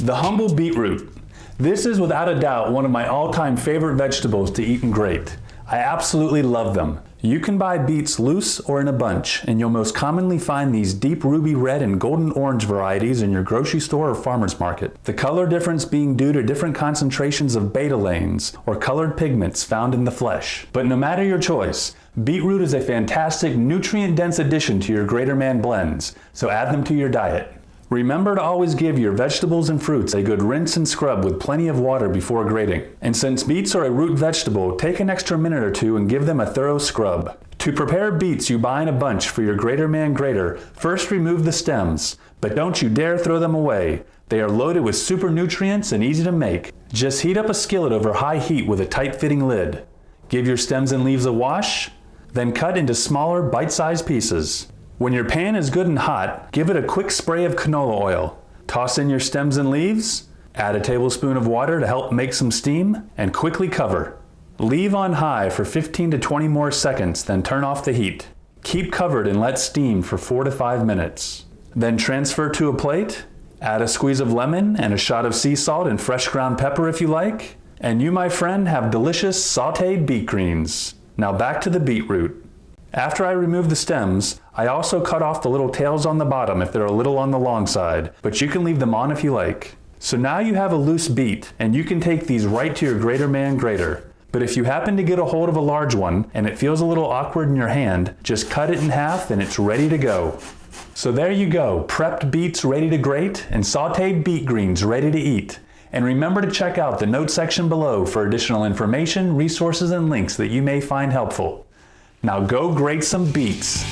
The humble beetroot. This is without a doubt one of my all-time favorite vegetables to eat and grate. I absolutely love them. You can buy beets loose or in a bunch, and you'll most commonly find these deep ruby red and golden orange varieties in your grocery store or farmer's market. The color difference being due to different concentrations of betalains, or colored pigments found in the flesh. But no matter your choice, beetroot is a fantastic nutrient-dense addition to your GraterMan blends, so add them to your diet. Remember to always give your vegetables and fruits a good rinse and scrub with plenty of water before grating. And since beets are a root vegetable, take an extra minute or two and give them a thorough scrub. To prepare beets you buy in a bunch for your GraterMan Grater, first remove the stems, but don't you dare throw them away. They are loaded with super nutrients and easy to make. Just heat up a skillet over high heat with a tight-fitting lid. Give your stems and leaves a wash, then cut into smaller bite-sized pieces. When your pan is good and hot, give it a quick spray of canola oil. Toss in your stems and leaves, add a tablespoon of water to help make some steam, and quickly cover. Leave on high for 15 to 20 more seconds, then turn off the heat. Keep covered and let steam for 4 to 5 minutes. Then transfer to a plate, add a squeeze of lemon and a shot of sea salt and fresh ground pepper if you like, and you, my friend, have delicious sautéed beet greens. Now back to the beetroot. After I remove the stems, I also cut off the little tails on the bottom if they're a little on the long side, but you can leave them on if you like. So now you have a loose beet, and you can take these right to your GraterMan Grater. But if you happen to get a hold of a large one, and it feels a little awkward in your hand, just cut it in half and it's ready to go. So there you go, prepped beets ready to grate, and sautéed beet greens ready to eat. And remember to check out the notes section below for additional information, resources, and links that you may find helpful. Now go grate some beets.